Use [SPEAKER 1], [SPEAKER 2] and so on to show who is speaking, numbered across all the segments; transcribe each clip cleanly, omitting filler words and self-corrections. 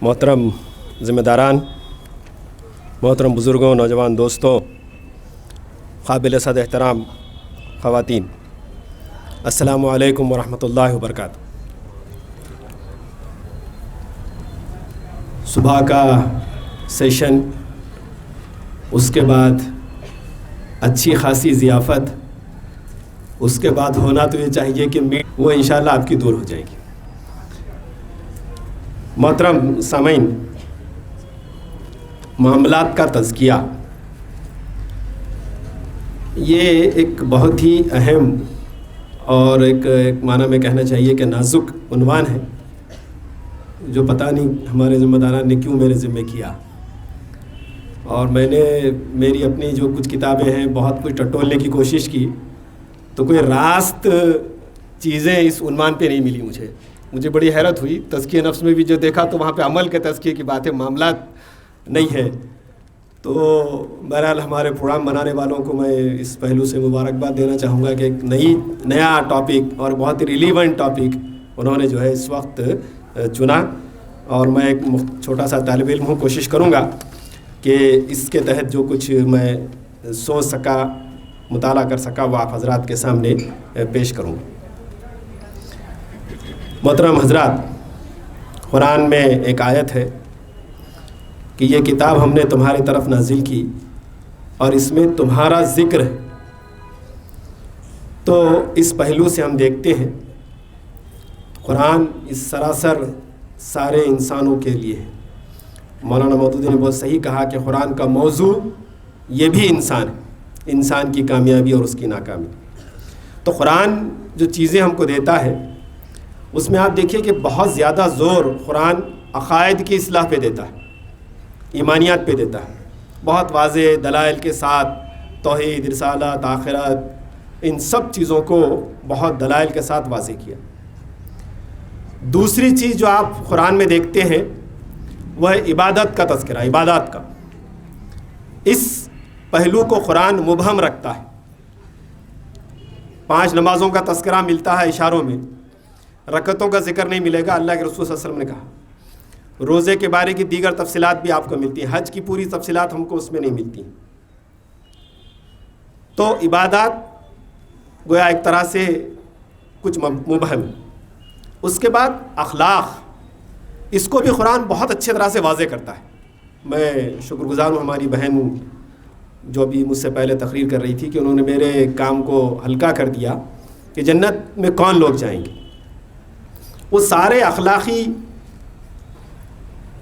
[SPEAKER 1] محترم ذمہ داران، محترم بزرگوں، نوجوان دوستوں، قابل صد احترام خواتین، السلام علیکم ورحمۃ اللہ وبرکاتہ۔ صبح کا سیشن، اس کے بعد اچھی خاصی ضیافت، اس کے بعد ہونا تو یہ چاہیے کہ وہ انشاءاللہ آپ کی دور ہو جائے گی۔ محترم سامعین، معاملات کا تزکیہ یہ ایک بہت ہی اہم اور ایک معنی میں کہنا چاہیے کہ نازک عنوان ہے، جو پتہ نہیں ہمارے ذمہ داران نے کیوں میرے ذمہ کیا، اور میں نے میری اپنی جو کچھ کتابیں ہیں بہت کچھ ٹٹولنے کی کوشش کی، تو کوئی راست چیزیں اس عنوان پہ نہیں ملی۔ مجھے بڑی حیرت ہوئی۔ تزکیہ نفس میں بھی جو دیکھا تو وہاں پہ عمل کے تزکیے کی بات ہے، معاملات نہیں ہے۔ تو بہرحال ہمارے پروگرام بنانے والوں کو میں اس پہلو سے مبارکباد دینا چاہوں گا کہ ایک نیا ٹاپک اور بہت ہی ریلیونٹ ٹاپک انہوں نے جو ہے اس وقت چنا، اور میں ایک چھوٹا سا طالب علم ہوں، کوشش کروں گا کہ اس کے تحت جو کچھ میں سوچ سکا، مطالعہ کر سکا، وہ آپ حضرات کے سامنے پیش کروں گا۔ محترم حضرات، قرآن میں ایک آیت ہے کہ یہ کتاب ہم نے تمہاری طرف نازل کی اور اس میں تمہارا ذکر ہے۔ تو اس پہلو سے ہم دیکھتے ہیں قرآن اس سراسر سارے انسانوں کے لیے ہے۔ مولانا مودودی نے بہت صحیح کہا کہ قرآن کا موضوع یہ بھی انسان ہے، انسان کی کامیابی اور اس کی ناکامی۔ تو قرآن جو چیزیں ہم کو دیتا ہے اس میں آپ دیکھیے کہ بہت زیادہ زور قرآن عقائد کی اصلاح پہ دیتا ہے، ایمانیات پہ دیتا ہے، بہت واضح دلائل کے ساتھ توحید، رسالت، آخرت، ان سب چیزوں کو بہت دلائل کے ساتھ واضح کیا۔ دوسری چیز جو آپ قرآن میں دیکھتے ہیں وہ ہے عبادت کا تذکرہ، عبادات کا۔ اس پہلو کو قرآن مبہم رکھتا ہے۔ 5 نمازوں کا تذکرہ ملتا ہے اشاروں میں، رکعتوں کا ذکر نہیں ملے گا، اللہ کے رسول صلی اللہ علیہ وسلم نے کہا۔ روزے کے بارے کی دیگر تفصیلات بھی آپ کو ملتی ہیں، حج کی پوری تفصیلات ہم کو اس میں نہیں ملتی۔ تو عبادات گویا ایک طرح سے کچھ مبہم۔ اس کے بعد اخلاق، اس کو بھی قرآن بہت اچھے طرح سے واضح کرتا ہے۔ میں شکر گزار ہوں ہماری بہن جو ابھی مجھ سے پہلے تقریر کر رہی تھی کہ انہوں نے میرے کام کو ہلکا کر دیا کہ جنت میں کون لوگ جائیں گے۔ وہ سارے اخلاقی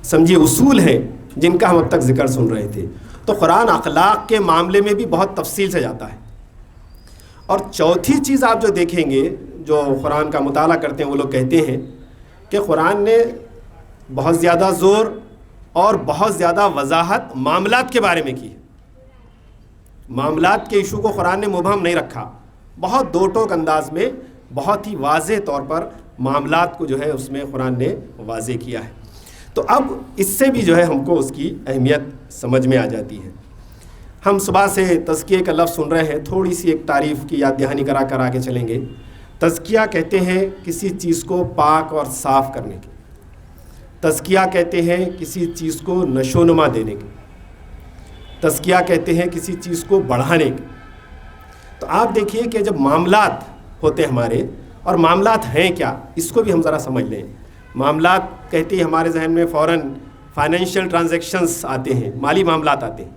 [SPEAKER 1] سمجھیے اصول ہیں جن کا ہم اب تک ذکر سن رہے تھے۔ تو قرآن اخلاق کے معاملے میں بھی بہت تفصیل سے جاتا ہے۔ اور چوتھی چیز آپ جو دیکھیں گے، جو قرآن کا مطالعہ کرتے ہیں وہ لوگ کہتے ہیں کہ قرآن نے بہت زیادہ زور اور بہت زیادہ وضاحت معاملات کے بارے میں کی ہے۔ معاملات کے ایشو کو قرآن نے مبہم نہیں رکھا، بہت دو ٹوک انداز میں بہت ہی واضح طور پر معاملات کو جو ہے اس میں قرآن نے واضح کیا ہے۔ تو اب اس سے بھی جو ہے ہم کو اس کی اہمیت سمجھ میں آ جاتی ہے۔ ہم صبح سے تزکیے کا لفظ سن رہے ہیں، تھوڑی سی ایک تعریف کی یاد دہانی کرا کر آگے چلیں گے۔ تزکیہ کہتے ہیں کسی چیز کو پاک اور صاف کرنے کے، تزکیہ کہتے ہیں کسی چیز کو نشو نما دینے کے، تزکیہ کہتے ہیں کسی چیز کو بڑھانے کے۔ تو آپ دیکھیے کہ جب معاملات ہوتے ہیں ہمارے، اور معاملات ہیں کیا، اس کو بھی ہم ذرا سمجھ لیں۔ معاملات کہتے ہیں ہمارے ذہن میں فوراً فائنینشیل ٹرانزیکشنز آتے ہیں، مالی معاملات آتے ہیں،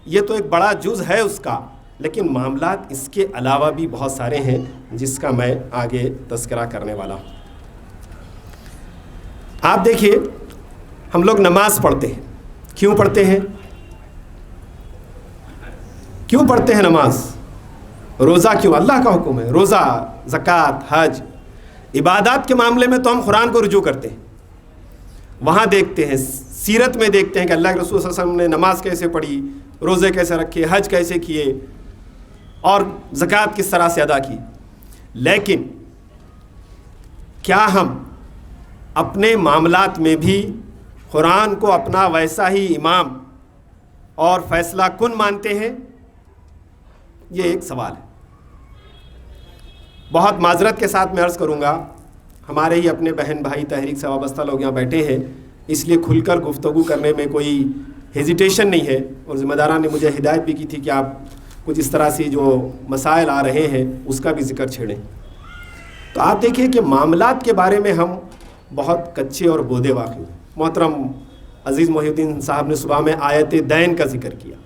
[SPEAKER 1] یہ تو ایک بڑا جز ہے اس کا، لیکن معاملات اس کے علاوہ بھی بہت سارے ہیں جس کا میں آگے تذکرہ کرنے والا ہوں۔ آپ دیکھیے ہم لوگ نماز پڑھتے ہیں، کیوں پڑھتے ہیں؟ کیوں پڑھتے ہیں نماز؟ روزہ کیوں؟ اللہ کا حکم ہے، روزہ، زکوٰۃ، حج، عبادات کے معاملے میں تو ہم قرآن کو رجوع کرتے ہیں، وہاں دیکھتے ہیں، سیرت میں دیکھتے ہیں کہ اللہ کے رسول صلی اللہ علیہ وسلم نے نماز کیسے پڑھی، روزے کیسے رکھے، حج کیسے کیے، اور زکوٰۃ کس طرح سے ادا کی۔ لیکن کیا ہم اپنے معاملات میں بھی قرآن کو اپنا ویسا ہی امام اور فیصلہ کن مانتے ہیں؟ یہ ایک سوال ہے۔ بہت معذرت کے ساتھ میں عرض کروں گا، ہمارے ہی اپنے بہن بھائی تحریک سے وابستہ لوگ یہاں بیٹھے ہیں، اس لیے کھل کر گفتگو کرنے میں کوئی ہیزیٹیشن نہیں ہے، اور ذمہ داران نے مجھے ہدایت بھی کی تھی کہ آپ کچھ اس طرح سے جو مسائل آ رہے ہیں اس کا بھی ذکر چھیڑیں۔ تو آپ دیکھیں کہ معاملات کے بارے میں ہم بہت کچے اور بودے واقعی ہیں۔ محترم عزیز محی الدین صاحب نے صبح میں آیت دین کا ذکر کیا،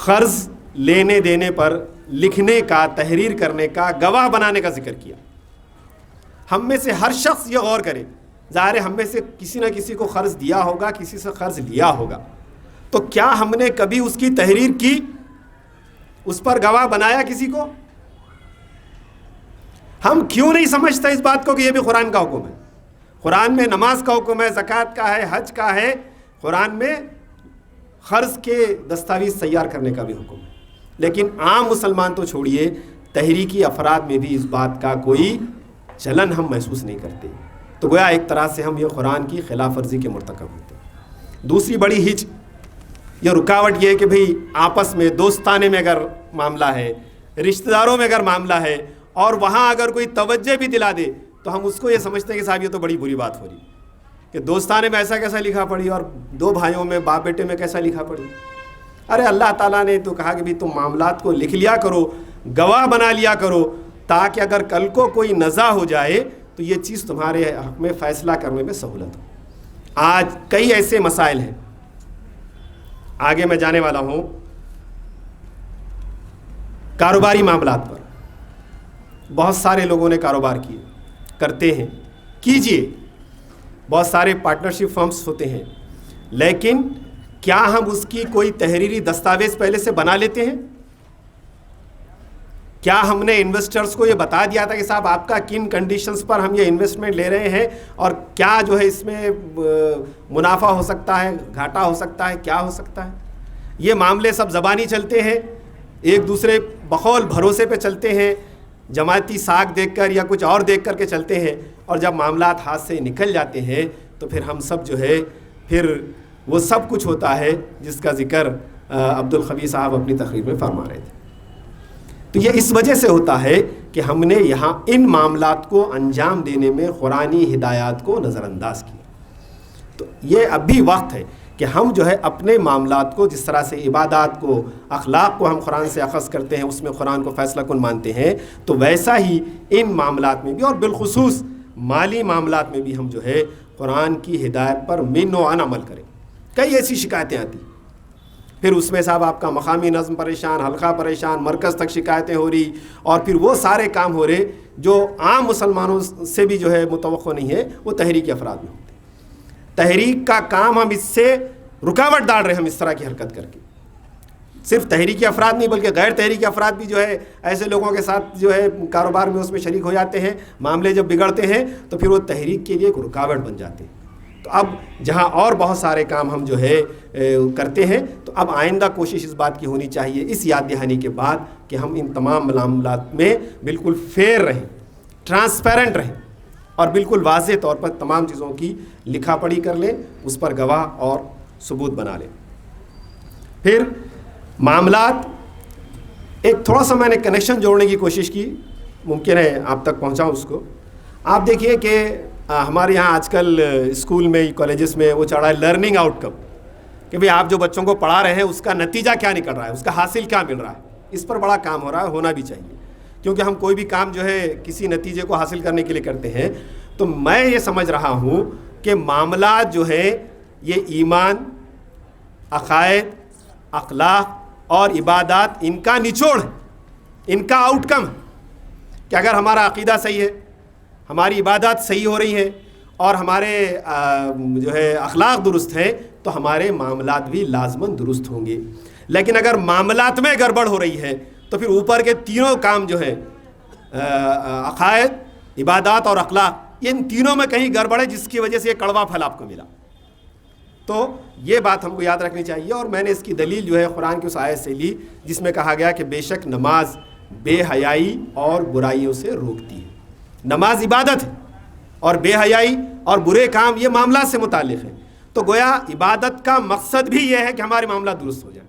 [SPEAKER 1] قرض لینے دینے پر لکھنے کا، تحریر کرنے کا، گواہ بنانے کا ذکر کیا۔ ہم میں سے ہر شخص یہ غور کرے، ظاہر ہے ہم میں سے کسی نہ کسی کو قرض دیا ہوگا، کسی سے قرض لیا ہوگا، تو کیا ہم نے کبھی اس کی تحریر کی، اس پر گواہ بنایا کسی کو؟ ہم کیوں نہیں سمجھتے اس بات کو کہ یہ بھی قرآن کا حکم ہے؟ قرآن میں نماز کا حکم ہے، زکوٰۃ کا ہے، حج کا ہے، قرآن میں قرض کے دستاویز تیار کرنے کا بھی حکم ہے، لیکن عام مسلمان تو چھوڑیے، تحریکی افراد میں بھی اس بات کا کوئی چلن ہم محسوس نہیں کرتے۔ تو گویا ایک طرح سے ہم یہ قرآن کی خلاف ورزی کے مرتکب ہوتے ہیں۔ دوسری بڑی ہچ یا رکاوٹ یہ ہے کہ بھئی آپس میں دوستانے میں اگر معاملہ ہے، رشتہ داروں میں اگر معاملہ ہے، اور وہاں اگر کوئی توجہ بھی دلا دے تو ہم اس کو یہ سمجھتے ہیں کہ صاحب یہ تو بڑی بری بات ہو رہی کہ دوستانے میں ایسا کیسا لکھا پڑی، اور دو بھائیوں میں، باپ بیٹے میں کیسا لکھا پڑی۔ ارے اللہ تعالیٰ نے تو کہا کہ بھی تم معاملات کو لکھ لیا کرو، گواہ بنا لیا کرو، تاکہ اگر کل کو کوئی نزاع ہو جائے تو یہ چیز تمہارے حق میں فیصلہ کرنے میں سہولت ہو۔ آج کئی ایسے مسائل ہیں، آگے میں جانے والا ہوں کاروباری معاملات پر۔ بہت سارے لوگوں نے کاروبار کیے، کرتے ہیں، کیجئے، بہت سارے پارٹنرشپ فرمز ہوتے ہیں، لیکن کیا ہم اس کی کوئی تحریری دستاویز پہلے سے بنا لیتے ہیں؟ کیا ہم نے انویسٹرز کو یہ بتا دیا تھا کہ صاحب آپ کا کن کنڈیشنز پر ہم یہ انویسٹمنٹ لے رہے ہیں، اور کیا جو ہے اس میں منافع ہو سکتا ہے، گھاٹا ہو سکتا ہے، کیا ہو سکتا ہے؟ یہ معاملے سب زبانی چلتے ہیں، ایک دوسرے بقول بھروسے پہ چلتے ہیں، جماعتی ساکھ دیکھ کر یا کچھ اور دیکھ کر کے چلتے ہیں، اور جب معاملات ہاتھ سے نکل جاتے ہیں تو پھر ہم سب جو ہے پھر وہ سب کچھ ہوتا ہے جس کا ذکر عبدالخبیر صاحب اپنی تقریر میں فرما رہے تھے۔ تو یہ اس وجہ سے ہوتا ہے کہ ہم نے یہاں ان معاملات کو انجام دینے میں قرآنی ہدایات کو نظر انداز کیا۔ تو یہ اب بھی وقت ہے کہ ہم جو ہے اپنے معاملات کو، جس طرح سے عبادات کو، اخلاق کو ہم قرآن سے اخذ کرتے ہیں، اس میں قرآن کو فیصلہ کن مانتے ہیں، تو ویسا ہی ان معاملات میں بھی، اور بالخصوص مالی معاملات میں بھی ہم جو ہے قرآن کی ہدایت پر من و عن عمل کریں۔ کئی ایسی شکایتیں آتی، پھر اس میں صاحب آپ کا مقامی نظم پریشان، حلقہ پریشان، مرکز تک شکایتیں ہو رہی، اور پھر وہ سارے کام ہو رہے جو عام مسلمانوں سے بھی جو ہے متوقع نہیں ہے، وہ تحریکی افراد میں ہوتے ہیں۔ تحریک کا کام ہم اس سے رکاوٹ ڈال رہے ہیں، ہم اس طرح کی حرکت کر کے۔ صرف تحریکی افراد نہیں بلکہ غیر تحریکی افراد بھی جو ہے ایسے لوگوں کے ساتھ جو ہے کاروبار میں اس میں شریک ہو جاتے ہیں، معاملے جب بگڑتے ہیں تو پھر وہ تحریک کے لیے ایک رکاوٹ بن جاتے ہیں۔ تو اب جہاں اور بہت سارے کام ہم جو ہے کرتے ہیں، تو اب آئندہ کوشش اس بات کی ہونی چاہیے، اس یاد دہانی کے بعد، کہ ہم ان تمام معاملات میں بالکل فیئر رہیں، ٹرانسپیرنٹ رہیں، اور بالکل واضح طور پر تمام چیزوں کی لکھا پڑھی کر لیں، اس پر گواہ اور ثبوت بنا لیں۔ پھر معاملات، ایک تھوڑا سا میں نے کنیکشن جوڑنے کی کوشش کی، ممکن ہے آپ تک پہنچاؤں اس کو۔ آپ دیکھیے کہ ہمارے یہاں آج کل اسکول میں، کالجز میں وہ چڑھ رہا ہے لرننگ آؤٹ کم، کہ بھئی آپ جو بچوں کو پڑھا رہے ہیں اس کا نتیجہ کیا نکل رہا ہے، اس کا حاصل کیا مل رہا ہے۔ اس پر بڑا کام ہو رہا ہے، ہونا بھی چاہیے، کیونکہ ہم کوئی بھی کام جو ہے کسی نتیجے کو حاصل کرنے کے لیے کرتے ہیں۔ تو میں یہ سمجھ رہا ہوں کہ معاملات جو ہے یہ ایمان، عقائد، اخلاق اور عبادات، ان کا نچوڑ ہے، ان کا آؤٹ کم ہے، کہ اگر ہمارا عقیدہ صحیح ہے، ہماری عبادات صحیح ہو رہی ہیں، اور ہمارے جو ہے اخلاق درست ہیں، تو ہمارے معاملات بھی لازماً درست ہوں گے۔ لیکن اگر معاملات میں گڑبڑ ہو رہی ہے تو پھر اوپر کے تینوں کام جو ہیں، عقائد، عبادات اور اخلاق، ان تینوں میں کہیں گڑبڑ ہے، جس کی وجہ سے یہ کڑوا پھل آپ کو ملا۔ تو یہ بات ہم کو یاد رکھنی چاہیے، اور میں نے اس کی دلیل جو ہے قرآن کی اس آیت سے لی، جس میں کہا گیا کہ بے شک نماز بے حیائی اور برائیوں سے روکتی ہے۔ نماز عبادت ہے، اور بے حیائی اور برے کام یہ معاملات سے متعلق ہیں۔ تو گویا عبادت کا مقصد بھی یہ ہے کہ ہمارے معاملات درست ہو جائیں۔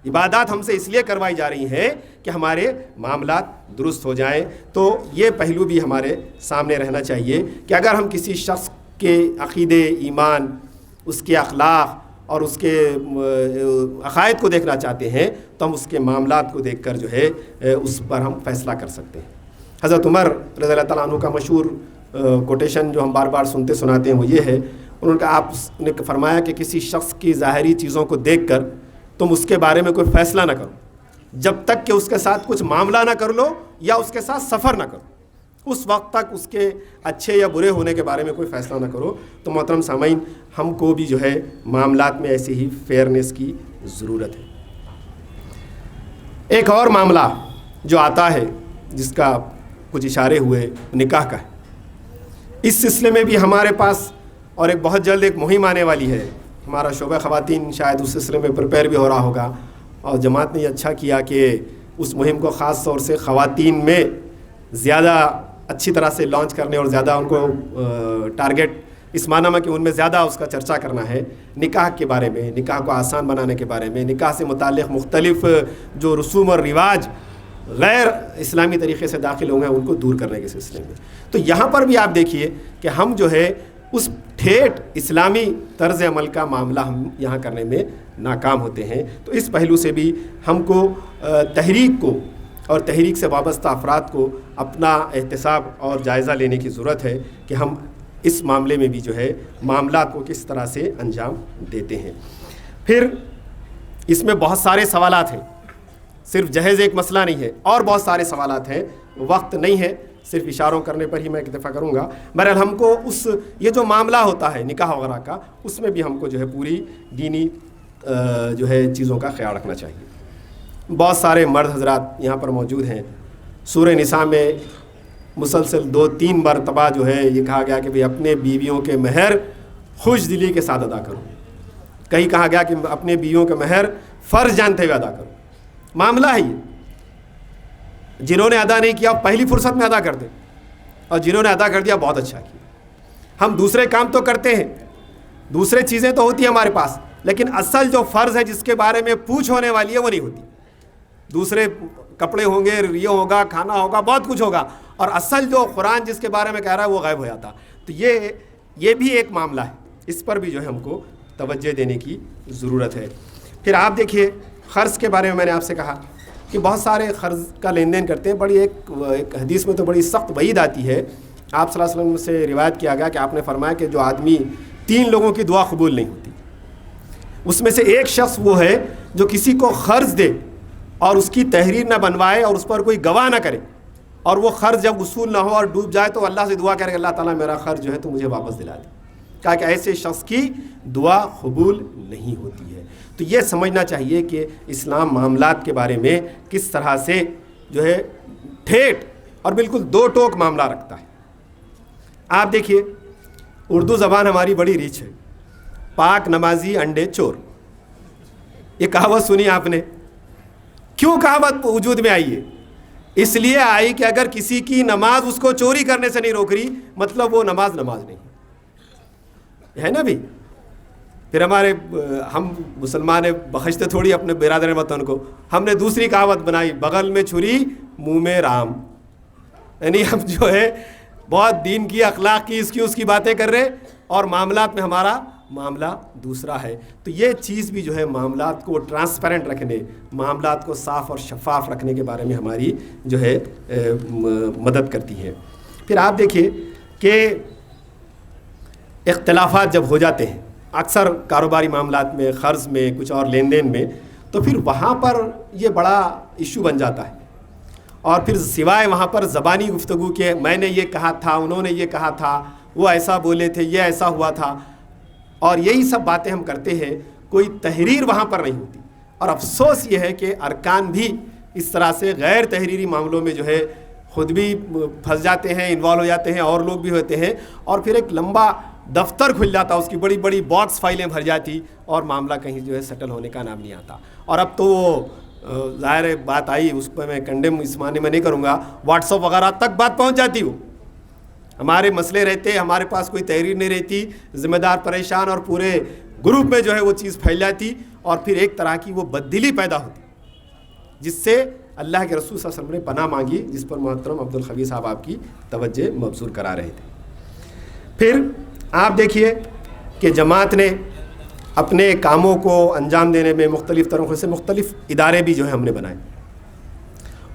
[SPEAKER 1] عبادات ہم سے اس لیے کروائی جا رہی ہیں کہ ہمارے معاملات درست ہو جائیں۔ تو یہ پہلو بھی ہمارے سامنے رہنا چاہیے کہ اگر ہم کسی شخص کے عقیدے، ایمان، اس کے اخلاق اور اس کے عقائد کو دیکھنا چاہتے ہیں تو ہم اس کے معاملات کو دیکھ کر جو ہے اس پر ہم فیصلہ کر سکتے ہیں۔ حضرت عمر رضی اللہ تعالیٰ عنہ کا مشہور کوٹیشن جو ہم بار بار سناتے ہیں وہ یہ ہے، انہوں نے آپ نے فرمایا کہ کسی شخص کی ظاہری چیزوں کو دیکھ کر تم اس کے بارے میں کوئی فیصلہ نہ کرو جب تک کہ اس کے ساتھ کچھ معاملہ نہ کر لو یا اس کے ساتھ سفر نہ کرو، اس وقت تک اس کے اچھے یا برے ہونے کے بارے میں کوئی فیصلہ نہ کرو۔ تو محترم سامعین، ہم کو بھی جو ہے معاملات میں ایسی ہی فیئرنیس کی ضرورت ہے۔ ایک اور معاملہ جو آتا ہے جس کا کچھ اشارے ہوئے، نکاح کا ہے۔ اس سلسلے میں بھی ہمارے پاس اور ایک بہت جلد ایک مہم آنے والی ہے۔ ہمارا شعبہ خواتین شاید اس سلسلے میں پریپیئر بھی ہو رہا ہوگا، اور جماعت نے یہ اچھا کیا کہ اس مہم کو خاص طور سے خواتین میں زیادہ اچھی طرح سے لانچ کرنے اور زیادہ ان کو ٹارگٹ اس معنی میں کہ ان میں زیادہ اس کا چرچا کرنا ہے، نکاح کے بارے میں، نکاح کو آسان بنانے کے بارے میں، نکاح سے متعلق مختلف جو رسوم اور رواج غیر اسلامی طریقے سے داخل ہوں گے ان کو دور کرنے کے سلسلے میں۔ تو یہاں پر بھی آپ دیکھیے کہ ہم جو ہے اس ٹھیٹ اسلامی طرز عمل کا معاملہ ہم یہاں کرنے میں ناکام ہوتے ہیں۔ تو اس پہلو سے بھی ہم کو تحریک کو اور تحریک سے وابستہ افراد کو اپنا احتساب اور جائزہ لینے کی ضرورت ہے کہ ہم اس معاملے میں بھی جو ہے معاملات کو کس طرح سے انجام دیتے ہیں۔ پھر اس میں بہت سارے سوالات ہیں، صرف جہیز ایک مسئلہ نہیں ہے، اور بہت سارے سوالات ہیں، وقت نہیں ہے، صرف اشاروں کرنے پر ہی میں اکتفا کروں گا۔ بہرحال ہم کو یہ جو معاملہ ہوتا ہے نکاح وغیرہ کا، اس میں بھی ہم کو جو ہے پوری دینی جو ہے چیزوں کا خیال رکھنا چاہیے۔ بہت سارے مرد حضرات یہاں پر موجود ہیں۔ سورہ نساء میں مسلسل 2-3 مرتبہ جو ہے یہ کہا گیا کہ بھئی اپنے بیویوں کے مہر خوش دلی کے ساتھ ادا کرو، کہیں کہا گیا کہ اپنے بیویوں کے مہر فرض جانتے ہوئے ادا کرو۔ معاملہ ہے یہ، جنہوں نے ادا نہیں کیا پہلی فرصت میں ادا کر دیں، اور جنہوں نے ادا کر دیا بہت اچھا کیا۔ ہم دوسرے کام تو کرتے ہیں، دوسرے چیزیں تو ہوتی ہیں ہمارے پاس، لیکن اصل جو فرض ہے جس کے بارے میں پوچھ ہونے والی ہے وہ نہیں ہوتی۔ دوسرے کپڑے ہوں گے، یہ ہوگا، کھانا ہوگا، بہت کچھ ہوگا، اور اصل جو قرآن جس کے بارے میں کہہ رہا ہے وہ غائب ہو جاتا۔ تو یہ بھی ایک معاملہ ہے، اس پر بھی جو ہے ہم کو توجہ دینے کی ضرورت ہے۔ پھر آپ دیکھیے قرض کے بارے میں نے آپ سے کہا کہ بہت سارے قرض کا لین دین کرتے ہیں۔ بڑی ایک حدیث میں تو بڑی سخت وعید آتی ہے۔ آپ صلی اللہ علیہ وسلم سے روایت کیا گیا کہ آپ نے فرمایا کہ جو آدمی 3 لوگوں کی دعا قبول نہیں ہوتی، اس میں سے ایک شخص وہ ہے جو کسی کو قرض دے اور اس کی تحریر نہ بنوائے اور اس پر کوئی گواہ نہ کرے، اور وہ قرض جب وصول نہ ہو اور ڈوب جائے تو اللہ سے دعا کرے کہ اللہ تعالیٰ میرا قرض جو ہے تو مجھے واپس دلا دے۔ کہا کہ ایسے شخص کی دعا قبول نہیں ہوتی ہے۔ تو یہ سمجھنا چاہیے کہ اسلام معاملات کے بارے میں کس طرح سے جو ہے ٹھیٹ اور بالکل 2 ٹوک معاملہ رکھتا ہے۔ آپ دیکھیے اردو زبان ہماری بڑی ریچ ہے۔ پاک نمازی انڈے چور، یہ کہاوت سنی آپ نے؟ کیوں کہاوت وجود میں آئی ہے؟ اس لیے آئی کہ اگر کسی کی نماز اس کو چوری کرنے سے نہیں روک رہی، مطلب وہ نماز نہیں ہے نا بھی۔ پھر ہم مسلمان بخشتے تھوڑی اپنے برادر وطن کو، ہم نے دوسری کہاوت بنائی، بغل میں چھری منہ میں رام، یعنی ہم جو ہے بہت دین کی، اخلاق کی، اس کی باتیں کر رہے اور معاملات میں ہمارا معاملہ دوسرا ہے۔ تو یہ چیز بھی جو ہے معاملات کو ٹرانسپیرنٹ رکھنے، معاملات کو صاف اور شفاف رکھنے کے بارے میں ہماری جو ہے مدد کرتی ہے۔ پھر آپ دیکھیے کہ اختلافات جب ہو جاتے ہیں اکثر کاروباری معاملات میں، قرض میں، کچھ اور لین دین میں، تو پھر وہاں پر یہ بڑا ایشو بن جاتا ہے، اور پھر سوائے وہاں پر زبانی گفتگو کے میں نے یہ کہا تھا، انہوں نے یہ کہا تھا، وہ ایسا بولے تھے، یہ ایسا ہوا تھا، اور یہی سب باتیں ہم کرتے ہیں، کوئی تحریر وہاں پر نہیں ہوتی۔ اور افسوس یہ ہے کہ ارکان بھی اس طرح سے غیر تحریری معاملوں میں جو ہے خود بھی پھنس جاتے ہیں، انوالو ہو جاتے ہیں، اور لوگ بھی ہوتے ہیں، اور پھر ایک لمبا دفتر کھل جاتا، اس کی بڑی بڑی باکس فائلیں بھر جاتی، اور معاملہ کہیں جو ہے سیٹل ہونے کا نام نہیں آتا۔ اور اب تو وہ ظاہر بات آئی، اس پہ میں کنڈیم اس معنی میں نہیں کروں گا، واٹس ایپ وغیرہ تک بات پہنچ جاتی۔ وہ ہمارے مسئلے رہتے، ہمارے پاس کوئی تحریر نہیں رہتی، ذمہ دار پریشان، اور پورے گروپ میں جو ہے وہ چیز پھیل جاتی، اور پھر ایک طرح کی وہ بددلی پیدا ہوتی، جس سے اللہ کے رسول صلی اللہ علیہ وسلم نے پناہ مانگی، جس پر محترم عبدالخوی صاحب آپ کی توجہ مبذول کرا رہے تھے۔ پھر آپ دیکھیے کہ جماعت نے اپنے کاموں کو انجام دینے میں مختلف طریقوں سے مختلف ادارے بھی جو ہیں ہم نے بنائے.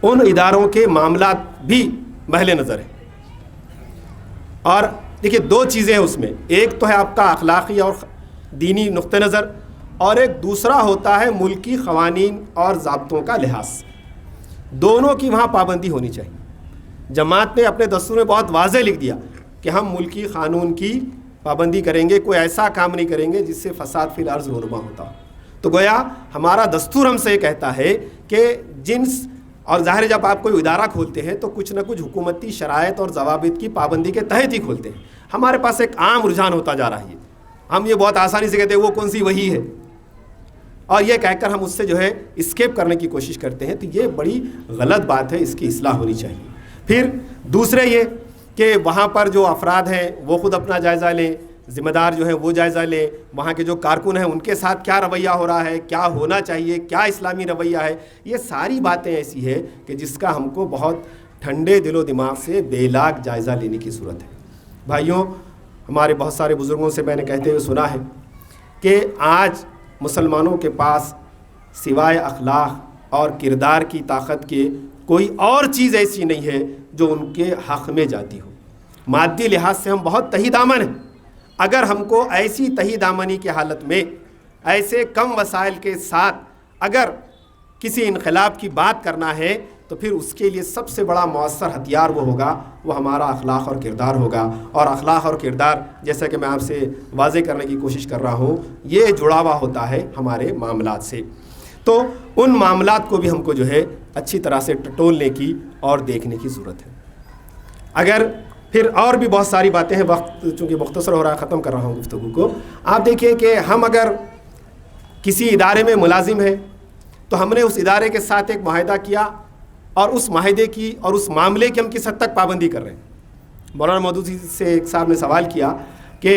[SPEAKER 1] ان اداروں کے معاملات بھی محل نظر ہیں. اور دیکھیے دو چیزیں ہیں اس میں، ایک تو ہے آپ کا اخلاقی اور دینی نقطہ نظر، اور ایک دوسرا ہوتا ہے ملکی قوانین اور ضابطوں کا لحاظ. دونوں کی وہاں پابندی ہونی چاہیے. جماعت نے اپنے دستور میں بہت واضح لکھ دیا کہ ہم ملکی قانون کی پابندی کریں گے، کوئی ایسا کام نہیں کریں گے جس سے فساد فی الارض رونما ہوتا ہو. تو گویا ہمارا دستور ہم سے یہ کہتا ہے کہ جنس، اور ظاہر جب آپ کوئی ادارہ کھولتے ہیں تو کچھ نہ کچھ حکومتی شرائط اور ضوابط کی پابندی کے تحت ہی کھولتے ہیں. ہمارے پاس ایک عام رجحان ہوتا جا رہا ہے، ہم یہ بہت آسانی سے کہتے ہیں وہ کون سی وہی ہے، اور یہ کہہ کر ہم اس سے جو ہے اسکیپ کرنے کی کوشش کرتے ہیں. تو یہ بڑی غلط بات ہے، اس کی اصلاح ہونی چاہیے. پھر دوسرے یہ کہ وہاں پر جو افراد ہیں وہ خود اپنا جائزہ لیں، ذمہ دار جو ہیں وہ جائزہ لیں، وہاں کے جو کارکن ہیں ان کے ساتھ کیا رویہ ہو رہا ہے، کیا ہونا چاہیے، کیا اسلامی رویہ ہے. یہ ساری باتیں ایسی ہے کہ جس کا ہم کو بہت ٹھنڈے دل و دماغ سے بے لاگ جائزہ لینے کی ضرورت ہے. بھائیوں، ہمارے بہت سارے بزرگوں سے میں نے کہتے ہوئے سنا ہے کہ آج مسلمانوں کے پاس سوائے اخلاق اور کردار کی طاقت کے کوئی اور چیز ایسی نہیں ہے جو ان کے حق میں جاتی ہو. مادی لحاظ سے ہم بہت تہی دامن ہیں. اگر ہم کو ایسی تہی دامنی کی حالت میں ایسے کم وسائل کے ساتھ اگر کسی انقلاب کی بات کرنا ہے تو پھر اس کے لیے سب سے بڑا مؤثر ہتھیار وہ ہوگا، وہ ہمارا اخلاق اور کردار ہوگا. اور اخلاق اور کردار، جیسا کہ میں آپ سے واضح کرنے کی کوشش کر رہا ہوں، یہ جڑا ہوا ہوتا ہے ہمارے معاملات سے. تو ان معاملات کو بھی ہم کو جو ہے اچھی طرح سے ٹٹولنے کی اور دیکھنے کی ضرورت ہے. اگر پھر اور بھی بہت ساری باتیں ہیں، وقت چونکہ مختصر ہو رہا ہے، ختم کر رہا ہوں گفتگو کو. آپ دیکھیں کہ ہم اگر کسی ادارے میں ملازم ہیں تو ہم نے اس ادارے کے ساتھ ایک معاہدہ کیا، اور اس معاہدے کی اور اس معاملے کی ہم کس حد تک پابندی کر رہے ہیں. مولانا مودودی سے ایک صاحب نے سوال کیا کہ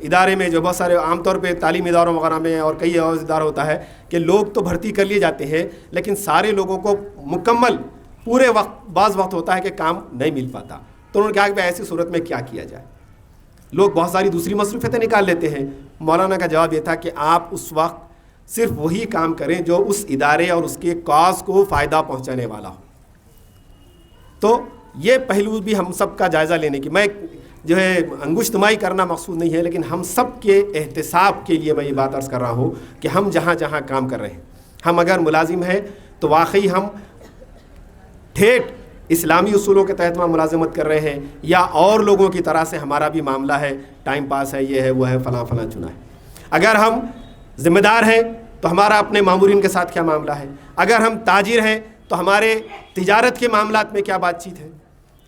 [SPEAKER 1] ادارے میں جو بہت سارے عام طور پہ تعلیمی اداروں وغیرہ میں اور کئی اور ادارہ ہوتا ہے کہ لوگ تو بھرتی کر لیے جاتے ہیں لیکن سارے لوگوں کو مکمل پورے وقت بعض وقت ہوتا ہے کہ کام نہیں مل پاتا. تو انہوں نے کہا کہ ایسی صورت میں کیا کیا جائے. لوگ بہت ساری دوسری مصروفیتیں نکال لیتے ہیں. مولانا کا جواب یہ تھا کہ آپ اس وقت صرف وہی کام کریں جو اس ادارے اور اس کے کاز کو فائدہ پہنچانے والا ہو. تو یہ پہلو بھی ہم سب کا جائزہ لینے کی، میں جو ہے انگشتمائی کرنا مقصود نہیں ہے، لیکن ہم سب کے احتساب کے لیے میں یہ بات عرض کر رہا ہوں کہ ہم جہاں جہاں کام کر رہے ہیں، ہم اگر ملازم ہیں تو واقعی ہم ٹھیٹ اسلامی اصولوں کے تحت وہاں ملازمت کر رہے ہیں، یا اور لوگوں کی طرح سے ہمارا بھی معاملہ ہے، ٹائم پاس ہے، یہ ہے وہ ہے، فلاں فلاں چنا ہے. اگر ہم ذمہ دار ہیں تو ہمارا اپنے مامورین کے ساتھ کیا معاملہ ہے. اگر ہم تاجر ہیں تو ہمارے تجارت کے معاملات میں کیا بات چیت ہے،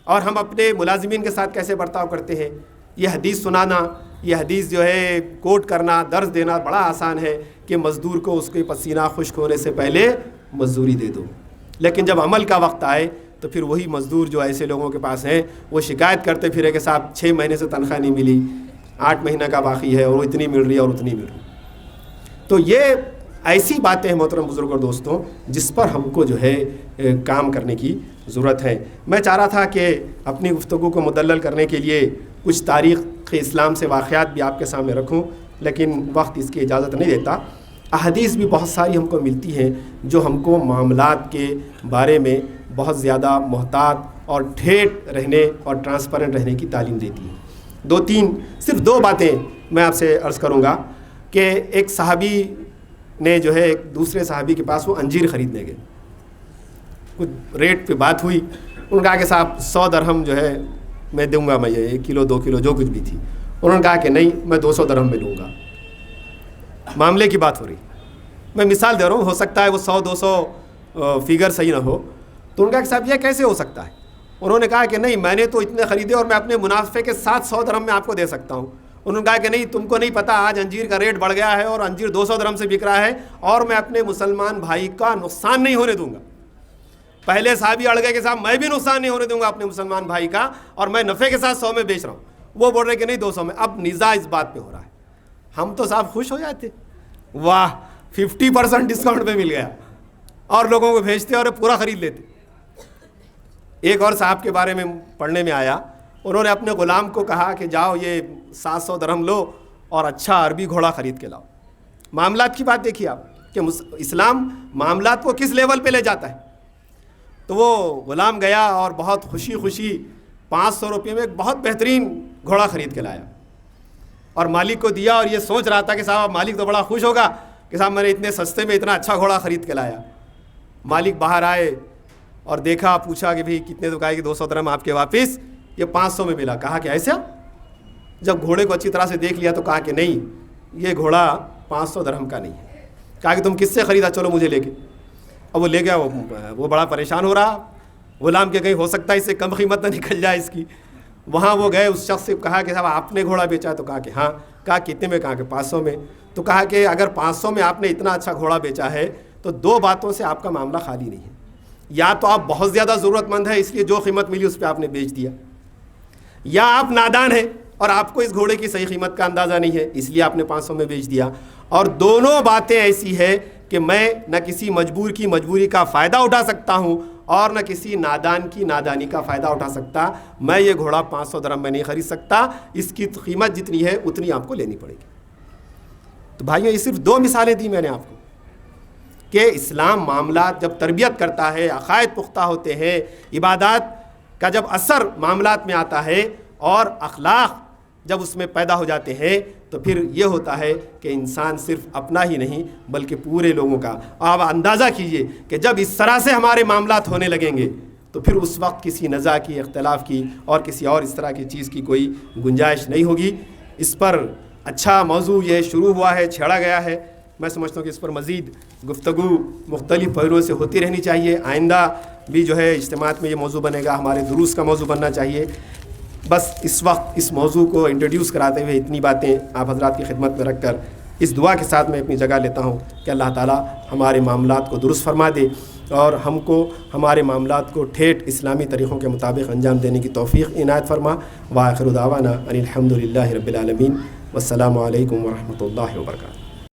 [SPEAKER 1] اور ہم اپنے ملازمین کے ساتھ کیسے برتاؤ کرتے ہیں. یہ حدیث سنانا، یہ حدیث جو ہے کوٹ کرنا، درس دینا بڑا آسان ہے کہ مزدور کو اس کے پسینہ خشک ہونے سے پہلے مزدوری دے دو. لیکن جب عمل کا وقت آئے تو پھر وہی مزدور جو ایسے لوگوں کے پاس ہیں وہ شکایت کرتے پھرے کہ صاحب 6 مہینے سے تنخواہ نہیں ملی، 8 مہینہ کا باقی ہے، اور وہ اتنی مل رہی ہے اور اتنی مل رہی. تو یہ ایسی باتیں ہیں محترم بزرگ اور دوستوں جس پر ہم کو جو ہے کام کرنے کی ضرورت ہے. میں چاہ رہا تھا کہ اپنی گفتگو کو مدلل کرنے کے لیے کچھ تاریخ اسلام سے واقعات بھی آپ کے سامنے رکھوں، لیکن وقت اس کی اجازت نہیں دیتا. احادیث بھی بہت ساری ہم کو ملتی ہیں جو ہم کو معاملات کے بارے میں بہت زیادہ محتاط اور ٹھیٹ رہنے اور ٹرانسپیرنٹ رہنے کی تعلیم دیتی ہیں. صرف دو باتیں میں آپ سے عرض کروں گا کہ ایک صحابی نے جو ہے ایک دوسرے صحابی کے پاس وہ انجیر خریدنے گئے. کچھ ریٹ پہ بات ہوئی، انہوں نے کہا کہ صاحب 100 درہم جو ہے میں دوں گا، میں یہ 1 کلو 2 کلو جو کچھ بھی تھی. انہوں نے کہا کہ نہیں، میں 200 درہم میں لوں گا. معاملے کی بات ہو رہی، میں مثال دے رہا ہوں، ہو سکتا ہے وہ 100-200 فگر صحیح نہ ہو. تو انہوں نے کہا کہ صاحب یہ کیسے ہو سکتا ہے. انہوں نے کہا کہ نہیں، میں نے تو اتنے خریدے اور میں اپنے منافع کے ساتھ 100 درہم میں آپ کو دے سکتا ہوں. انہوں نے کہا کہ نہیں، تم کو نہیں پتا، آج انجیر کا ریٹ بڑھ گیا ہے اور انجیر 200 درہم سے بک رہا ہے اور میں اپنے مسلمان بھائی کا نقصان نہیں ہونے دوں گا. پہلے صحابی اڑ گئے کہ صاحب میں بھی نقصان نہیں ہونے دوں گا اپنے مسلمان بھائی کا، اور میں نفع کے ساتھ 100 میں بیچ رہا ہوں. وہ بول رہے کہ نہیں 200 میں. اب نزاع اس بات پہ ہو رہا ہے. ہم تو صاحب خوش ہو جاتے، واہ 50% ڈسکاؤنٹ پہ مل گیا، اور لوگوں کو بھیجتے اور پورا خرید لیتے. ایک اور صاحب کے بارے میں پڑھنے میں آیا، انہوں نے اپنے غلام کو کہا کہ جاؤ یہ 700 درہم لو اور اچھا عربی گھوڑا خرید کے لاؤ۔ معاملات کی بات دیکھیے آپ کہ اسلام معاملات کو کس لیول پہ لے جاتا ہے۔ تو وہ غلام گیا اور بہت خوشی خوشی 500 روپے میں ایک بہت بہترین گھوڑا خرید کے لایا اور مالک کو دیا، اور یہ سوچ رہا تھا کہ صاحب مالک تو بڑا خوش ہوگا کہ صاحب میں نے اتنے سستے میں اتنا اچھا گھوڑا خرید کے لایا۔ مالک باہر آئے اور دیکھا، پوچھا کہ بھئی کتنے؟ تو کہا کہ 200 درہم آپ کے واپس، یہ 500 میں ملا۔ کہا کہ ایسا؟ جب گھوڑے کو اچھی طرح سے دیکھ لیا تو کہا کہ نہیں، یہ گھوڑا 500 درہم کا نہیں ہے۔ کہا کہ تم کس سے خریدا؟ چلو مجھے لے کے۔ اب وہ لے گیا، وہ بڑا پریشان ہو رہا، غلام کے کہیں ہو سکتا ہے اس سے کم قیمت نہ نکل جائے اس کی۔ وہاں وہ گئے، اس شخص سے کہا کہ صاحب آپ نے گھوڑا بیچا؟ تو کہا کہ ہاں۔ کہا کتنے میں؟ کہا کہ 500 میں۔ تو کہا کہ اگر 500 میں آپ نے اتنا اچھا گھوڑا بیچا ہے تو 2 باتوں سے آپ کا معاملہ خالی نہیں ہے۔ یا تو آپ بہت زیادہ ضرورت مند ہے، اس لیے جو قیمت ملی اس پہ آپ نے بیچ دیا، یا آپ نادان ہیں اور آپ کو اس گھوڑے کی صحیح قیمت کا اندازہ نہیں ہے، اس لیے آپ نے 500 میں بیچ دیا۔ اور دونوں باتیں ایسی ہے کہ میں نہ کسی مجبور کی مجبوری کا فائدہ اٹھا سکتا ہوں اور نہ کسی نادان کی نادانی کا فائدہ اٹھا سکتا۔ میں یہ گھوڑا 500 درہم میں نہیں خرید سکتا، اس کی قیمت جتنی ہے اتنی آپ کو لینی پڑے گی۔ تو بھائیوں، یہ صرف 2 مثالیں دی میں نے آپ کو کہ اسلام معاملات جب تربیت کرتا ہے، عقائد پختہ ہوتے ہیں، عبادات کا جب اثر معاملات میں آتا ہے اور اخلاق جب اس میں پیدا ہو جاتے ہیں، تو پھر یہ ہوتا ہے کہ انسان صرف اپنا ہی نہیں بلکہ پورے لوگوں کا۔ آپ اندازہ کیجئے کہ جب اس طرح سے ہمارے معاملات ہونے لگیں گے تو پھر اس وقت کسی نزاع کی، اختلاف کی اور کسی اور اس طرح کی چیز کی کوئی گنجائش نہیں ہوگی۔ اس پر اچھا موضوع یہ شروع ہوا ہے، چھیڑا گیا ہے۔ میں سمجھتا ہوں کہ اس پر مزید گفتگو مختلف پہلوؤں سے ہوتی رہنی چاہیے۔ آئندہ بھی جو ہے اجتماعات میں یہ موضوع بنے گا، ہمارے دروس کا موضوع بننا چاہیے۔ بس اس وقت اس موضوع کو انٹروڈیوس کراتے ہوئے اتنی باتیں آپ حضرات کی خدمت میں رکھ کر اس دعا کے ساتھ میں اپنی جگہ لیتا ہوں کہ اللہ تعالیٰ ہمارے معاملات کو درست فرما دے اور ہم کو ہمارے معاملات کو ٹھیٹ اسلامی طریقوں کے مطابق انجام دینے کی توفیق عنایت فرما۔ وآخر دعوانا ان الحمد للہ رب العالمین، والسلام علیکم ورحمۃ اللہ وبرکاتہ۔